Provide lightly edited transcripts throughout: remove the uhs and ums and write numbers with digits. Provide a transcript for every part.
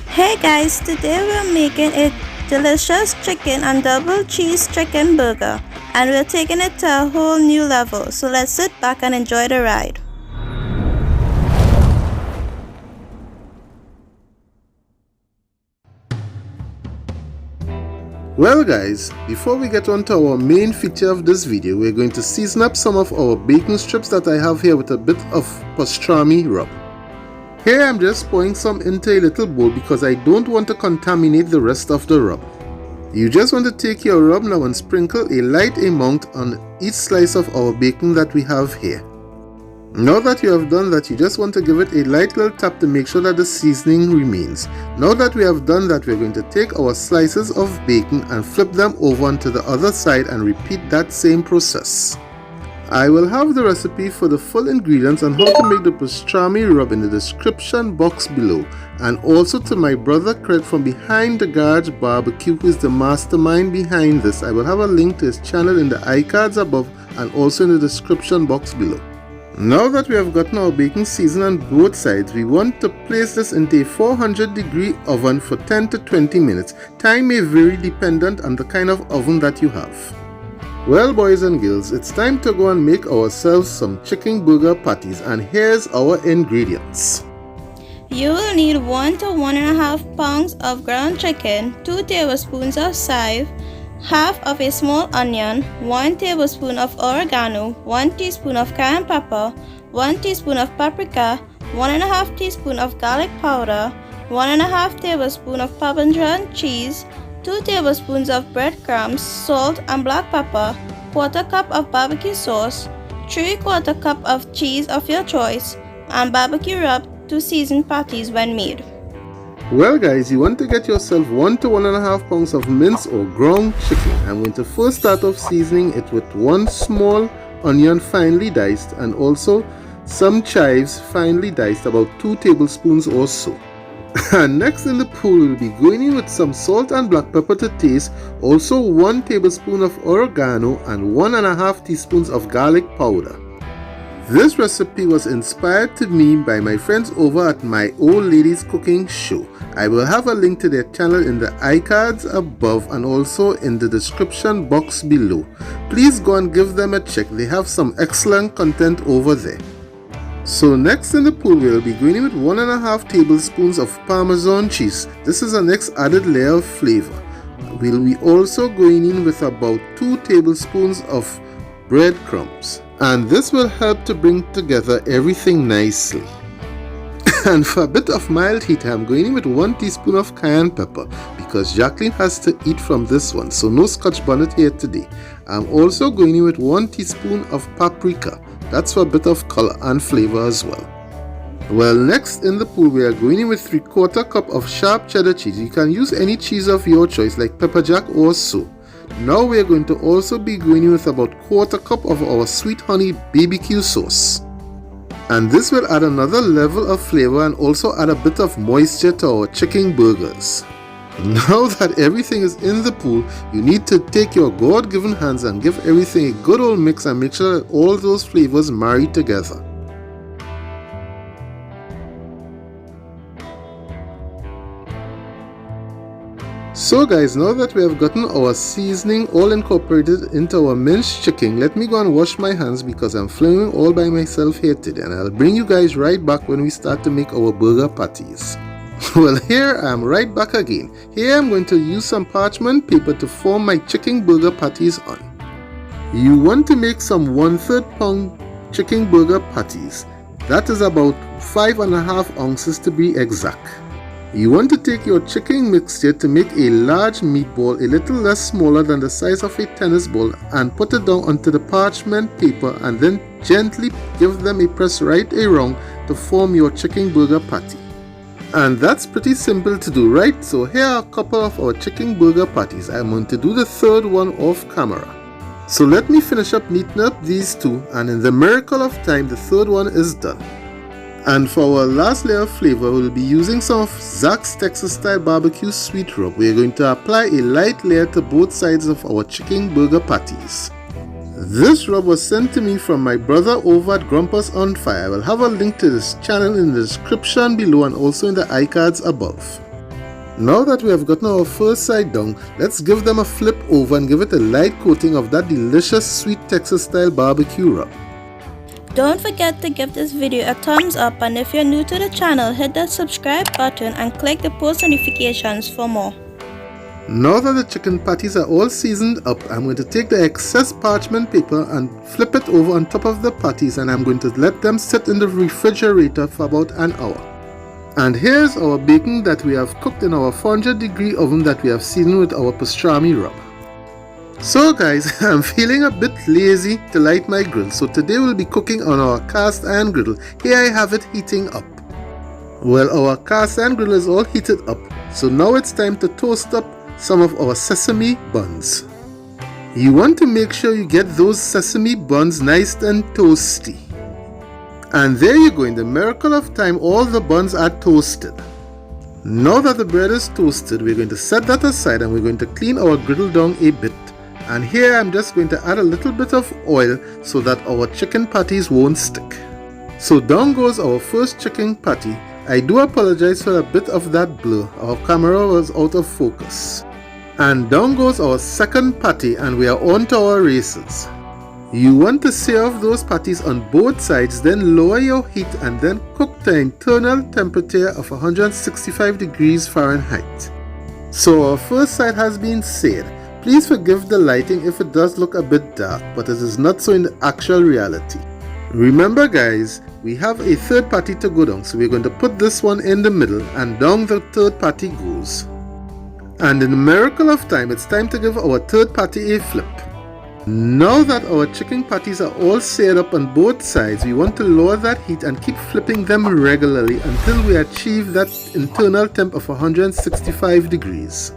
Hey guys, today we're making a delicious chicken and double cheese chicken burger, and we're taking it to a whole new level, so let's sit back and enjoy the ride. Well guys, before we get on to our main feature of this video, we're going to season up some of our bacon strips that I have here with a bit of pastrami rub. Here I'm just pouring some into a little bowl because I don't want to contaminate the rest of the rub. You just want to take your rub now and sprinkle a light amount on each slice of our bacon that we have here. Now that you have done that, you just want to give it a light little tap to make sure that the seasoning remains. Now that we have done that, we're going to take our slices of bacon and flip them over onto the other side and repeat that same process. I will have the recipe for the full ingredients and how to make the pastrami rub in the description box below, and also to my brother Craig from Behind the Garage Barbecue, who is the mastermind behind this. I will have a link to his channel in the iCards above and also in the description box below. Now that we have gotten our bacon seasoned on both sides, we want to place this into a 400-degree oven for 10 to 20 minutes. Time may vary dependent on the kind of oven that you have. Well boys and girls, it's time to go and make ourselves some chicken burger patties, and here's our ingredients. You will need 1 to 1.5 pounds of ground chicken, 2 tablespoons of chives, half of a small onion, 1 tablespoon of oregano, 1 teaspoon of cayenne pepper, 1 teaspoon of paprika, 1.5 teaspoon of garlic powder, 1.5 tablespoon of Parmesan cheese, 2 tablespoons of bread crumbs, salt and black pepper, 1/4 cup of barbecue sauce, 3/4 cup of cheese of your choice, and barbecue rub to season patties when made. Well guys, you want to get yourself 1 to 1.5 pounds of minced or ground chicken. I'm going to first start off seasoning it with 1 small onion finely diced and also some chives finely diced, about 2 tablespoons or so. And next in the pool, we'll be going in with some salt and black pepper to taste, also 1 tablespoon of oregano and 1.5 teaspoons of garlic powder. This recipe was inspired to me by my friends over at my old ladies cooking show. I will have a link to their channel in the iCards above and also in the description box below. Please go and give them a check, they have some excellent content over there. So next in the pool, we'll be going in with 1.5 tablespoons of Parmesan cheese. This is the next added layer of flavor. We'll be also going in with about 2 tablespoons of bread crumbs, and this will help to bring together everything nicely. And for a bit of mild heat, I'm going in with 1 teaspoon of cayenne pepper because Jacqueline has to eat from this one, so no scotch bonnet here today. I'm also going in with 1 teaspoon of paprika. That's for a bit of color and flavor as well. Well, next in the pool, we are going in with 3/4 cup of sharp cheddar cheese. You can use any cheese of your choice like pepper jack or so. Now we are going to also be going in with about 1/4 cup of our sweet honey BBQ sauce. And this will add another level of flavor and also add a bit of moisture to our chicken burgers. Now that everything is in the pool, you need to take your God-given hands and give everything a good old mix and make sure that all those flavors marry together. So guys, now that we have gotten our seasoning all incorporated into our minced chicken, let me go and wash my hands because I'm filming all by myself here today, and I'll bring you guys right back when we start to make our burger patties. Well, here I am right back again. Here I'm going to use some parchment paper to form my chicken burger patties on. You want to make some 1/3 pound chicken burger patties. That is about 5.5 ounces to be exact. You want to take your chicken mixture to make a large meatball a little less smaller than the size of a tennis ball and put it down onto the parchment paper and then gently give them a press right around to form your chicken burger patty. And that's pretty simple to do, right? So here are a couple of our chicken burger patties. I'm going to do the third one off camera. So let me finish up neatening up these two, and in the miracle of time, the third one is done. And for our last layer of flavor, we'll be using some of Zach's Texas style barbecue sweet rub. We're going to apply a light layer to both sides of our chicken burger patties. This rub was sent to me from my brother over at Grumpus On Fire. I will have a link to this channel in the description below and also in the iCards above. Now that we have gotten our first side down, let's give them a flip over and give it a light coating of that delicious sweet Texas style barbecue rub. Don't forget to give this video a thumbs up, and if you're new to the channel, hit that subscribe button and click the post notifications for more. Now that the chicken patties are all seasoned up, I'm going to take the excess parchment paper and flip it over on top of the patties, and I'm going to let them sit in the refrigerator for about an hour. And here's our bacon that we have cooked in our 400-degree oven that we have seasoned with our pastrami rub. So guys, I'm feeling a bit lazy to light my grill, so today we'll be cooking on our cast iron griddle. Here I have it heating up. Well, our cast iron griddle is all heated up, so now it's time to toast up some of our sesame buns. You want to make sure you get those sesame buns nice and toasty. And there you go, in the miracle of time, all the buns are toasted. Now that the bread is toasted, we're going to set that aside and we're going to clean our griddle down a bit. And here I'm just going to add a little bit of oil so that our chicken patties won't stick. So down goes our first chicken patty. I do apologize for a bit of that blur, our camera was out of focus. And down goes our second patty, and we are on to our races. You want to sear off those patties on both sides, then lower your heat and then cook to an internal temperature of 165 degrees Fahrenheit. So our first side has been seared. Please forgive the lighting if it does look a bit dark, but it is not so in the actual reality. Remember guys, we have a third patty to go down, so we're going to put this one in the middle and down the third patty goes. And in the miracle of time, it's time to give our third patty a flip. Now that our chicken patties are all seared up on both sides, we want to lower that heat and keep flipping them regularly until we achieve that internal temp of 165 degrees.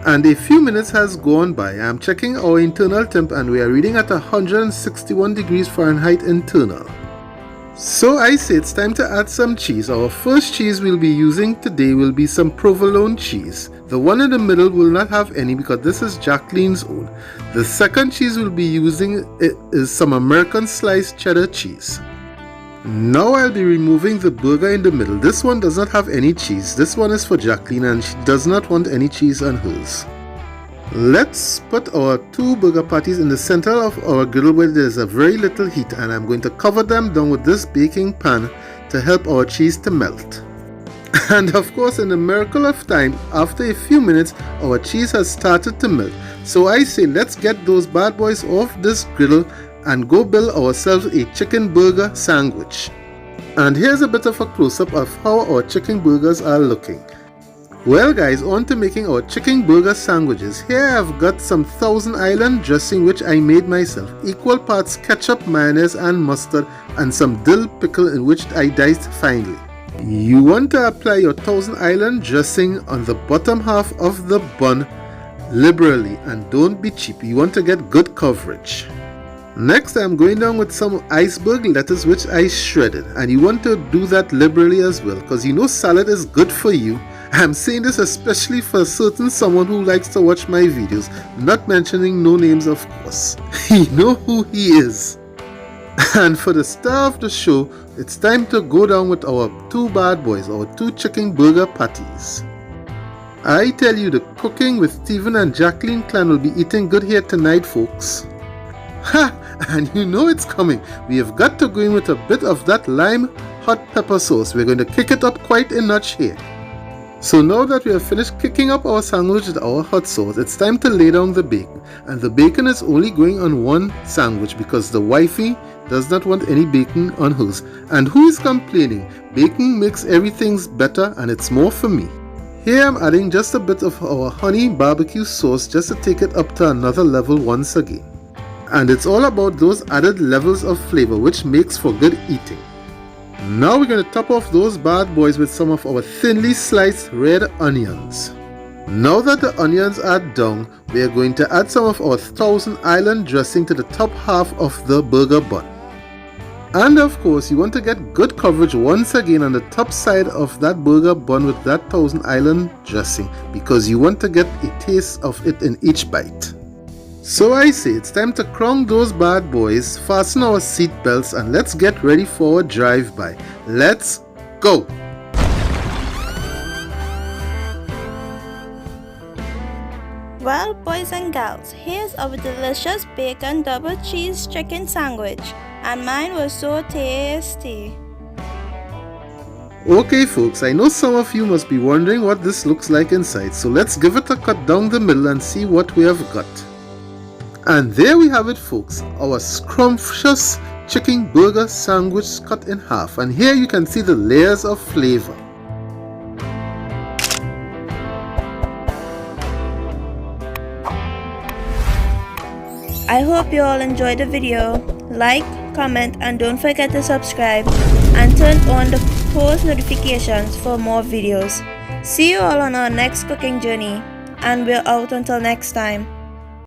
And a few minutes has gone by. I'm checking our internal temp and we are reading at 161 degrees Fahrenheit internal. So I say it's time to add some cheese. Our first cheese we'll be using today will be some provolone cheese. The one in the middle will not have any because this is Jacqueline's own. The second cheese we'll be using is some American sliced cheddar cheese. Now I'll be removing the burger in the middle. This one does not have any cheese. This one is for Jacqueline and she does not want any cheese on hers. Let's put our two burger patties in the center of our griddle where there's a very little heat, and I'm going to cover them down with this baking pan to help our cheese to melt. And of course, in the miracle of time, after a few minutes, our cheese has started to melt. So I say let's get those bad boys off this griddle and go build ourselves a chicken burger sandwich. And here's a bit of a close-up of how our chicken burgers are looking. Well guys, on to making our chicken burger sandwiches. Here I've got some Thousand Island dressing which I made myself. Equal parts ketchup, mayonnaise and mustard, and some dill pickle in which I diced finely. You want to apply your Thousand Island dressing on the bottom half of the bun liberally, and don't be cheap. You want to get good coverage. Next I'm going down with some iceberg lettuce which I shredded, and you want to do that liberally as well because you know salad is good for you. I'm saying this especially for a certain someone who likes to watch my videos, not mentioning no names of course. You know who he is. And for the star of the show, it's time to go down with our two bad boys, our two chicken burger patties. I tell you, the cooking with Stephen and Jacqueline clan will be eating good here tonight folks. Ha! And you know it's coming. We have got to go in with a bit of that lime hot pepper sauce. We're going to kick it up quite a notch here. So now that we have finished kicking up our sandwich with our hot sauce, it's time to lay down the bacon. And the bacon is only going on one sandwich because the wifey does not want any bacon on hers. And who is complaining? Bacon makes everything better and it's more for me. Here I'm adding just a bit of our honey barbecue sauce just to take it up to another level once again. And it's all about those added levels of flavor which makes for good eating. Now we're going to top off those bad boys with some of our thinly sliced red onions. Now that the onions are done, we are going to add some of our Thousand Island dressing to the top half of the burger bun. And of course, you want to get good coverage once again on the top side of that burger bun with that Thousand Island dressing because you want to get a taste of it in each bite. So I say it's time to crown those bad boys, fasten our seat belts, and let's get ready for a drive-by. Let's go! Well, boys and gals, here's our delicious bacon double cheese chicken sandwich, and mine was so tasty. Okay folks, I know some of you must be wondering what this looks like inside, so let's give it a cut down the middle and see what we have got. And there we have it folks, our scrumptious chicken burger sandwich cut in half, and here you can see the layers of flavor. I hope you all enjoyed the video. Like, comment, and don't forget to subscribe and turn on the post notifications for more videos. See you all on our next cooking journey, and we're out until next time.